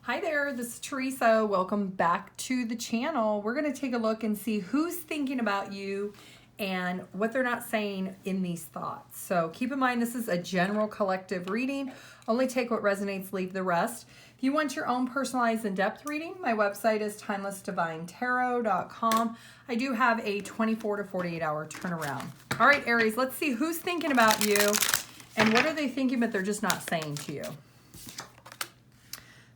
Hi there, this is Teresa. Welcome back to the channel. We're going to take a look and see who's thinking about you and what they're not saying in these thoughts. So keep in mind, this is a general collective reading. Only take what resonates, leave the rest. If you want your own personalized in-depth reading, my website is TimelessDivineTarot.com. I do have a 24 to 48 hour turnaround. All right, Aries, let's see who's thinking about you and what are they thinking but they're just not saying to you.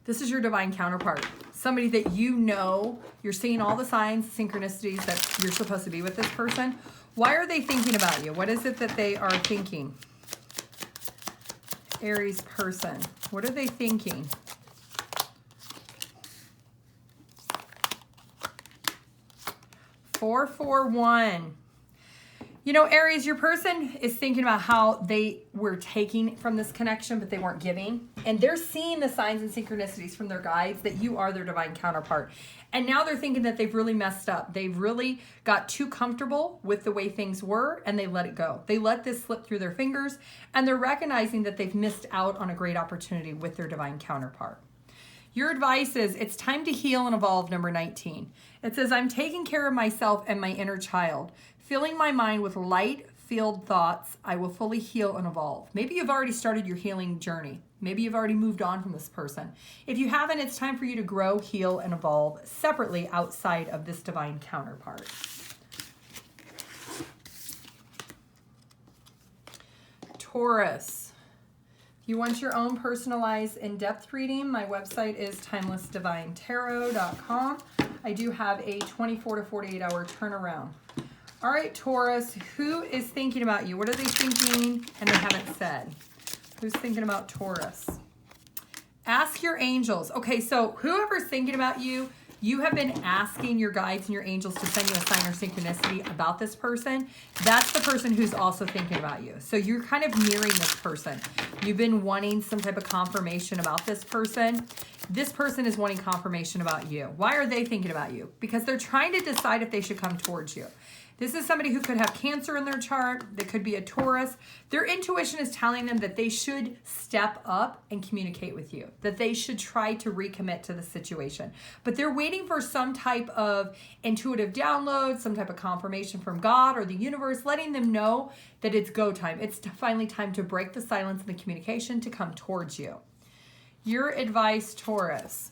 This is your divine counterpart, somebody that you know, you're seeing all the signs, synchronicities that you're supposed to be with this person. Why are they thinking about you? What is it that they are thinking? Aries person, what are they thinking? Four, 4, 1. You know, Aries, your person is thinking about how they were taking from this connection, but they weren't giving. And they're seeing the signs and synchronicities from their guides that you are their divine counterpart. And now they're thinking that they've really messed up. They've really got too comfortable with the way things were and they let it go. They let this slip through their fingers and they're recognizing that they've missed out on a great opportunity with their divine counterpart. Your advice is it's time to heal and evolve, number 19. It says, I'm taking care of myself and my inner child. Filling my mind with light-filled thoughts, I will fully heal and evolve. Maybe you've already started your healing journey. Maybe you've already moved on from this person. If you haven't, it's time for you to grow, heal, and evolve separately outside of this divine counterpart. Taurus. If you want your own personalized in-depth reading, my website is TimelessDivineTarot.com. I do have a 24 to 48 hour turnaround. All right, Taurus, who is thinking about you? What are they thinking and they haven't said? Who's thinking about Taurus? Ask your angels. Okay, so whoever's thinking about you, you have been asking your guides and your angels to send you a sign or synchronicity about this person. That's the person who's also thinking about you. So you're kind of mirroring this person. You've been wanting some type of confirmation about this person. This person is wanting confirmation about you. Why are they thinking about you? Because they're trying to decide if they should come towards you. This is somebody who could have Cancer in their chart. They could be a Taurus. Their intuition is telling them that they should step up and communicate with you, that they should try to recommit to the situation. But they're waiting for some type of intuitive download, some type of confirmation from God or the universe, letting them know that it's go time. It's finally time to break the silence and the communication to come towards you. Your advice, Taurus,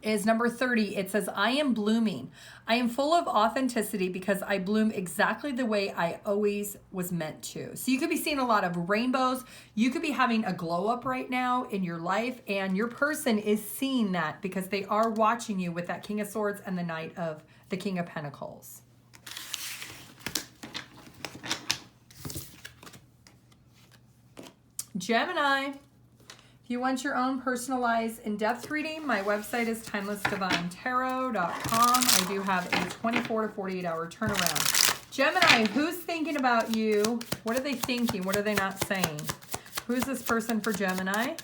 is number 30. It says, I am blooming. I am full of authenticity because I bloom exactly the way I always was meant to. So you could be seeing a lot of rainbows. You could be having a glow up right now in your life, and your person is seeing that because they are watching you with that King of Swords and the Knight of the King of Pentacles. Gemini. If you want your own personalized in-depth reading, my website is TimelessDivineTarot.com. I do have a 24 to 48 hour turnaround. Gemini, who's thinking about you? What are they thinking? What are they not saying? Who's this person for Gemini?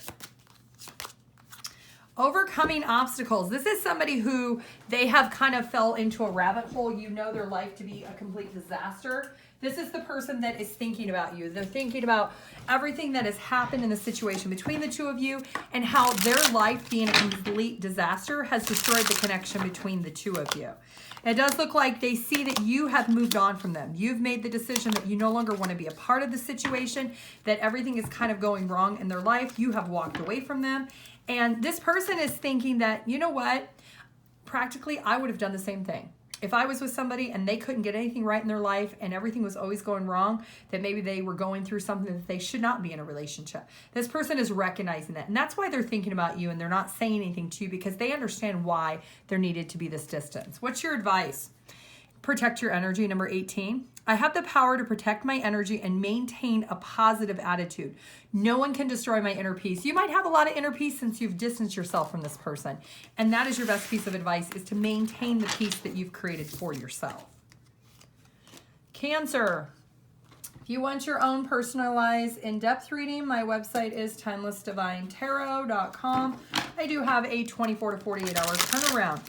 Overcoming obstacles. This is somebody who they have kind of fell into a rabbit hole. You know their life to be a complete disaster. This is the person that is thinking about you. They're thinking about everything that has happened in the situation between the two of you and how their life being a complete disaster has destroyed the connection between the two of you. It does look like they see that you have moved on from them. You've made the decision that you no longer want to be a part of the situation, that everything is kind of going wrong in their life. You have walked away from them. And this person is thinking that, you know what, practically I would have done the same thing. If I was with somebody and they couldn't get anything right in their life and everything was always going wrong, that maybe they were going through something that they should not be in a relationship. This person is recognizing that. And that's why they're thinking about you and they're not saying anything to you because they understand why there needed to be this distance. What's your advice? Protect your energy, number 18. I have the power to protect my energy and maintain a positive attitude. No one can destroy my inner peace. You might have a lot of inner peace since you've distanced yourself from this person. And that is your best piece of advice, is to maintain the peace that you've created for yourself. Cancer. If you want your own personalized in-depth reading, my website is TimelessDivineTarot.com. I do have a 24 to 48 hour turnaround.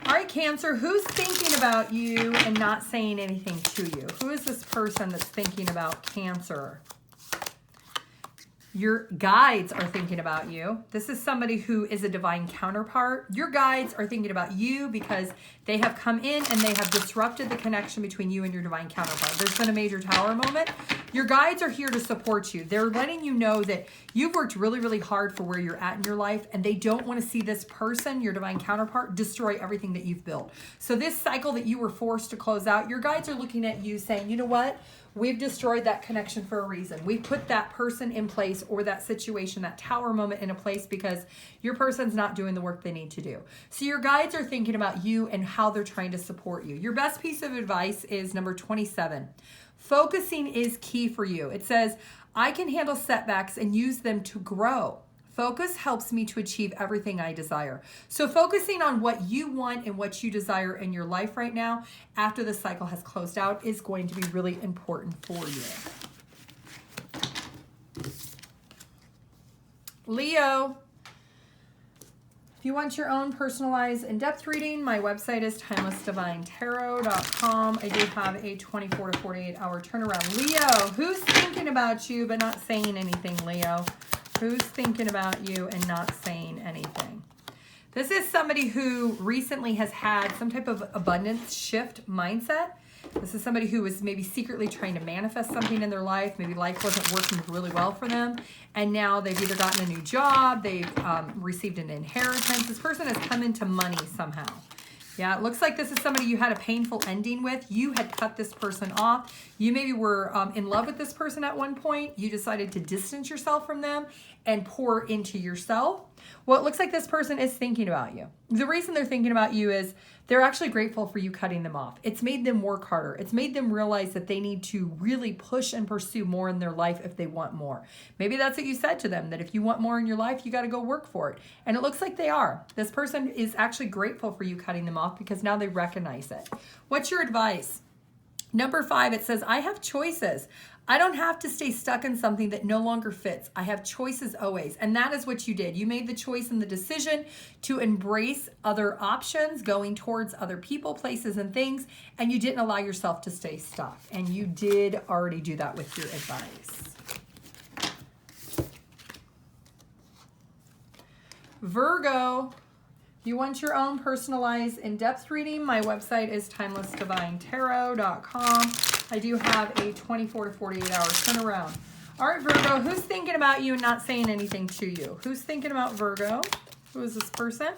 All right, Cancer, who's thinking about you and not saying anything to you? Who is this person that's thinking about Cancer? Your guides are thinking about you. This is somebody who is a divine counterpart. Your guides are thinking about you because they have come in and they have disrupted the connection between you and your divine counterpart. There's been a major tower moment. Your guides are here to support you. They're letting you know that you've worked really, really hard for where you're at in your life, and they don't want to see this person, your divine counterpart, destroy everything that you've built. So this cycle that you were forced to close out, your guides are looking at you saying, you know what? We've destroyed that connection for a reason. We put that person in place, or that situation, that tower moment in a place, because your person's not doing the work they need to do. So your guides are thinking about you and how they're trying to support you. Your best piece of advice is number 27. Focusing is key for you. It says, I can handle setbacks and use them to grow. Focus helps me to achieve everything I desire. So focusing on what you want and what you desire in your life right now after the cycle has closed out is going to be really important for you. Leo, if you want your own personalized in-depth reading, my website is TimelessDivineTarot.com. I do have a 24 to 48 hour turnaround. Leo, who's thinking about you but not saying anything, Leo? Who's thinking about you and not saying anything? This is somebody who recently has had some type of abundance shift mindset. This is somebody who was maybe secretly trying to manifest something in their life. Maybe life wasn't working really well for them. And now they've either gotten a new job, they've received an inheritance. This person has come into money somehow. Yeah, it looks like this is somebody you had a painful ending with. You had cut this person off. You maybe were in love with this person at one point. You decided to distance yourself from them and pour into yourself. Well, it looks like this person is thinking about you. The reason they're thinking about you is they're actually grateful for you cutting them off. It's made them work harder. It's made them realize that they need to really push and pursue more in their life if they want more. Maybe that's what you said to them, that if you want more in your life, you got to go work for it. And it looks like they are. This person is actually grateful for you cutting them off because now they recognize it. What's your advice? Number 5, it says, I have choices. I don't have to stay stuck in something that no longer fits. I have choices always. And that is what you did. You made the choice and the decision to embrace other options, going towards other people, places, and things, and you didn't allow yourself to stay stuck. And you did already do that with your advice. Virgo, if you want your own personalized in-depth reading, my website is TimelessDivineTarot.com. I do have a 24 to 48 hour turnaround. All right, Virgo, who's thinking about you and not saying anything to you? Who's thinking about Virgo? Who is this person?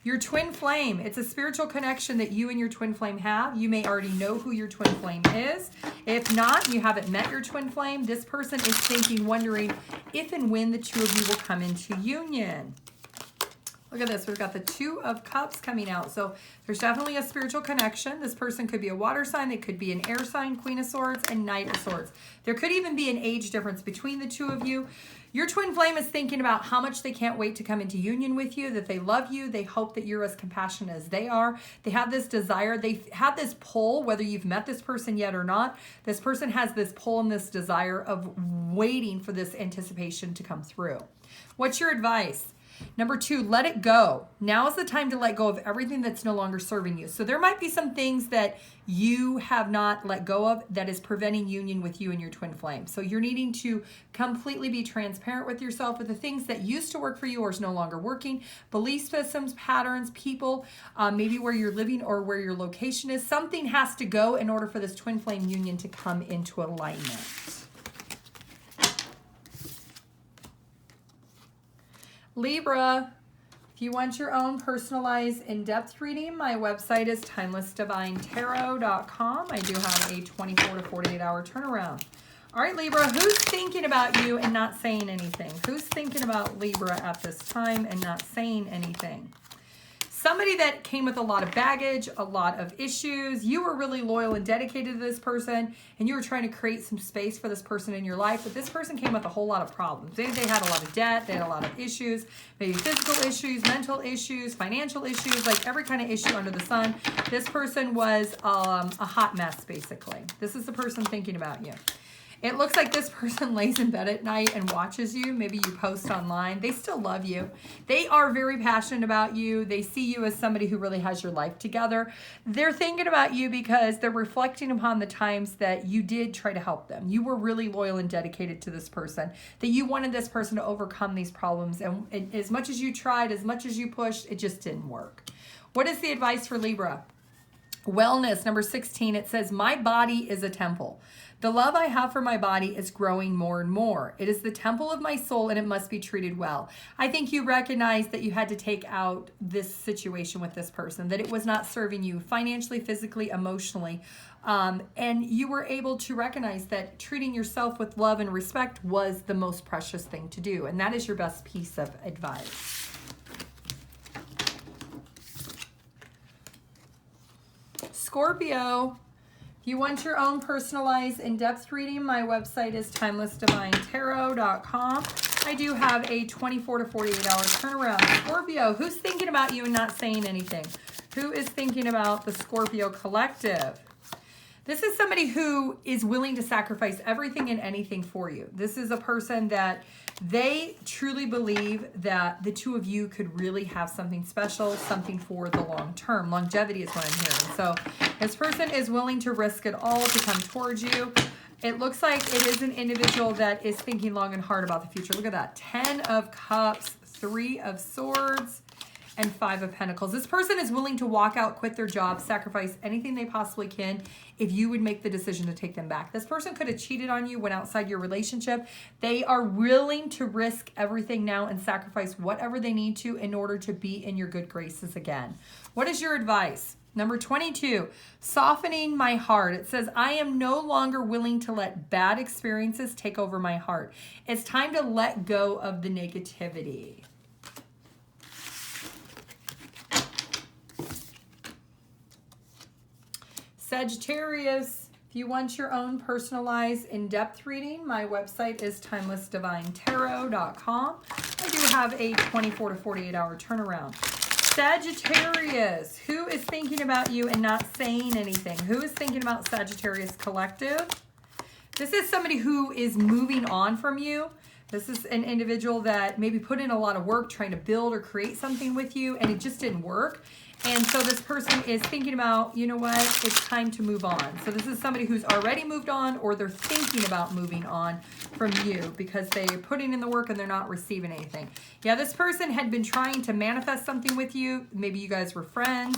Your twin flame. It's a spiritual connection that you and your twin flame have. You may already know who your twin flame is. If not, you haven't met your twin flame. This person is thinking, wondering if and when the two of you will come into union. Look at this. We've got the 2 of Cups coming out. So there's definitely a spiritual connection. This person could be a water sign. They could be an air sign, Queen of Swords, and Knight of Swords. There could even be an age difference between the two of you. Your twin flame is thinking about how much they can't wait to come into union with you, that they love you. They hope that you're as compassionate as they are. They have this desire. They have this pull, whether you've met this person yet or not. This person has this pull and this desire of waiting for this anticipation to come through. What's your advice? Number 2, let it go. Now is the time to let go of everything that's no longer serving you. So there might be some things that you have not let go of that is preventing union with you and your twin flame. So you're needing to completely be transparent with yourself with the things that used to work for you or is no longer working. Belief systems, patterns, people, maybe where you're living or where your location is. Something has to go in order for this twin flame union to come into alignment. Libra, if you want your own personalized in-depth reading, my website is TimelessDivineTarot.com. I do have a 24 to 48 hour turnaround. All right, Libra, who's thinking about you and not saying anything? Who's thinking about Libra at this time and not saying anything? Somebody that came with a lot of baggage, a lot of issues. You were really loyal and dedicated to this person, and you were trying to create some space for this person in your life, but this person came with a whole lot of problems. They had a lot of debt, they had a lot of issues, maybe physical issues, mental issues, financial issues, like every kind of issue under the sun. This person was a hot mess, basically. This is the person thinking about you. It looks like this person lays in bed at night and watches you. Maybe you post online. They still love you. They are very passionate about you. They see you as somebody who really has your life together. They're thinking about you because they're reflecting upon the times that you did try to help them. You were really loyal and dedicated to this person, that you wanted this person to overcome these problems. And as much as you tried, as much as you pushed, it just didn't work. What is the advice for Libra? Wellness, number 16, it says, my body is a temple. The love I have for my body is growing more and more. It is the temple of my soul and it must be treated well. I think you recognize that you had to take out this situation with this person, that it was not serving you financially, physically, emotionally. And you were able to recognize that treating yourself with love and respect was the most precious thing to do. And that is your best piece of advice. Scorpio, if you want your own personalized in-depth reading, my website is TimelessDivineTarot.com. I do have a 24 to 48 hour turnaround. Scorpio, who's thinking about you and not saying anything? Who is thinking about the Scorpio collective? This is somebody who is willing to sacrifice everything and anything for you. This is a person that they truly believe that the two of you could really have something special, something for the long term. Longevity is what I'm hearing. So this person is willing to risk it all to come towards you. It looks like it is an individual that is thinking long and hard about the future. Look at that. 10 of Cups, 3 of Swords, and 5 of Pentacles. This person is willing to walk out, quit their job, sacrifice anything they possibly can if you would make the decision to take them back. This person could have cheated on you, went outside your relationship. They are willing to risk everything now and sacrifice whatever they need to in order to be in your good graces again. What is your advice? Number 22, softening my heart. It says, I am no longer willing to let bad experiences take over my heart. It's time to let go of the negativity. Sagittarius, if you want your own personalized in-depth reading, my website is TimelessDivineTarot.com. I do have a 24 to 48 hour turnaround. Sagittarius, who is thinking about you and not saying anything? Who is thinking about Sagittarius collective? This is somebody who is moving on from you. This is an individual that maybe put in a lot of work trying to build or create something with you and it just didn't work. And so this person is thinking about, you know what, it's time to move on. So this is somebody who's already moved on or they're thinking about moving on from you because they're putting in the work and they're not receiving anything. Yeah, this person had been trying to manifest something with you. Maybe you guys were friends.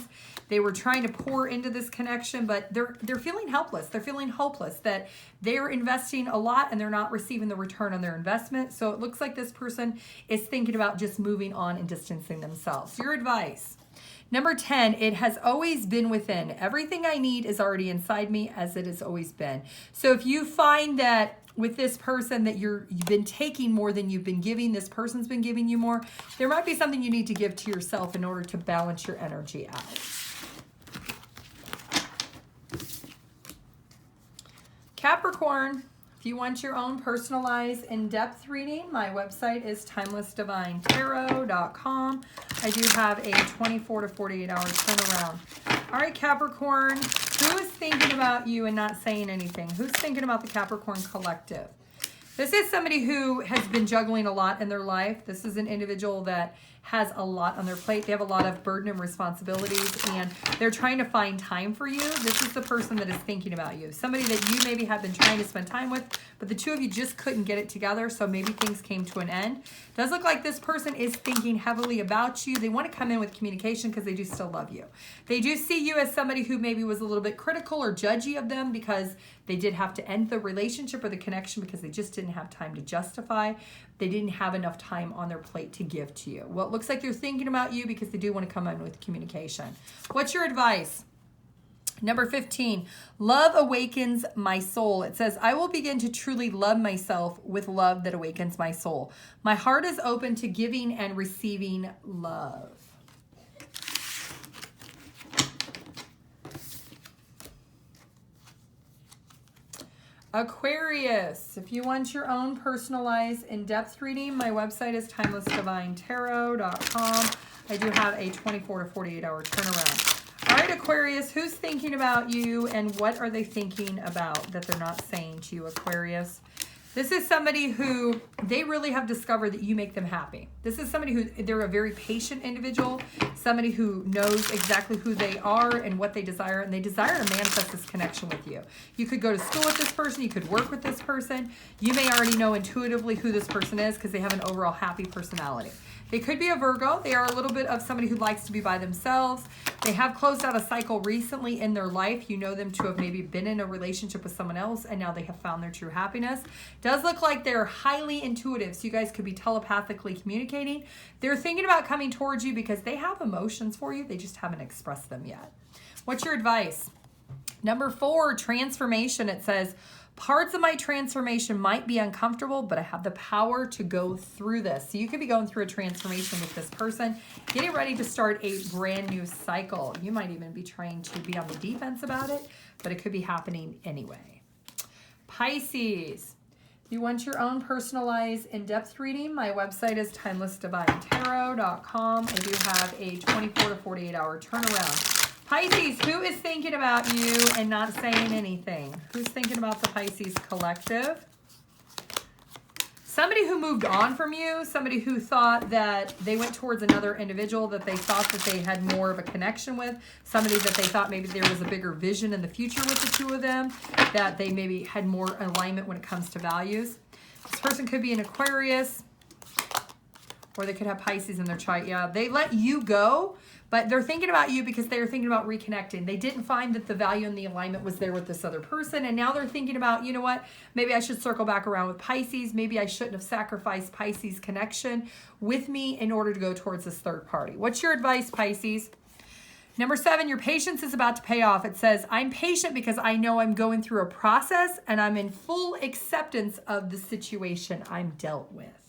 They were trying to pour into this connection, but they're feeling helpless. They're feeling hopeless that they're investing a lot and they're not receiving the return on their investment. So it looks like this person is thinking about just moving on and distancing themselves. Your advice. Number 10, it has always been within. Everything I need is already inside me as it has always been. So if you find that with this person that you've been taking more than you've been giving, this person's been giving you more, there might be something you need to give to yourself in order to balance your energy out. Capricorn, if you want your own personalized in-depth reading, my website is TimelessDivineTarot.com. I do have a 24 to 48 hour turnaround. All right, Capricorn, who is thinking about you and not saying anything? Who's thinking about the Capricorn collective? This is somebody who has been juggling a lot in their life. This is an individual that has a lot on their plate. They have a lot of burden and responsibilities, and they're trying to find time for you. This is the person that is thinking about you. Somebody that you maybe have been trying to spend time with, but the two of you just couldn't get it together, so maybe things came to an end. Does look like this person is thinking heavily about you. They want to come in with communication because they do still love you. They do see you as somebody who maybe was a little bit critical or judgy of them because they did have to end the relationship or the connection because they just didn't have time to justify. They didn't have enough time on their plate to give to you. Well, it looks like they're thinking about you because they do want to come in with communication. What's your advice? Number 15, love awakens my soul. It says, I will begin to truly love myself with love that awakens my soul. My heart is open to giving and receiving love. Aquarius, if you want your own personalized in-depth reading, my website is TimelessDivineTarot.com. I do have a 24 to 48 hour turnaround. All right, Aquarius, who's thinking about you and what are they thinking about that they're not saying to you, Aquarius? This is somebody who they really have discovered that you make them happy. This is somebody who they're a very patient individual, somebody who knows exactly who they are and what they desire, and they desire to manifest this connection with you. You could go to school with this person, you could work with this person. You may already know intuitively who this person is because they have an overall happy personality. They could be a Virgo. They are a little bit of somebody who likes to be by themselves. They have closed out a cycle recently in their life. You know them to have maybe been in a relationship with someone else and now they have found their true happiness. Does look like they're highly intuitive, so you guys could be telepathically communicating. They're thinking about coming towards you because they have emotions for you. They just haven't expressed them yet. What's your advice? Number 4, transformation. It says, parts of my transformation might be uncomfortable, but I have the power to go through this. So you could be going through a transformation with this person, getting ready to start a brand new cycle. You might even be trying to be on the defense about it, but it could be happening anyway. Pisces, you want your own personalized in-depth reading? My website is TimelessDivineTarot.com. I do have a 24 to 48 hour turnaround. Pisces, who is thinking about you and not saying anything? Who's thinking about the Pisces collective? Somebody who moved on from you, somebody who thought that they went towards another individual that they thought that they had more of a connection with, somebody that they thought maybe there was a bigger vision in the future with the two of them, that they maybe had more alignment when it comes to values. This person could be an Aquarius, or they could have Pisces in their chart. Yeah, they let you go, but they're thinking about you because they're thinking about reconnecting. They didn't find that the value and the alignment was there with this other person, and now they're thinking about, you know what, maybe I should circle back around with Pisces. Maybe I shouldn't have sacrificed Pisces connection with me in order to go towards this third party. What's your advice, Pisces? Number 7, your patience is about to pay off. It says, I'm patient because I know I'm going through a process and I'm in full acceptance of the situation I'm dealt with.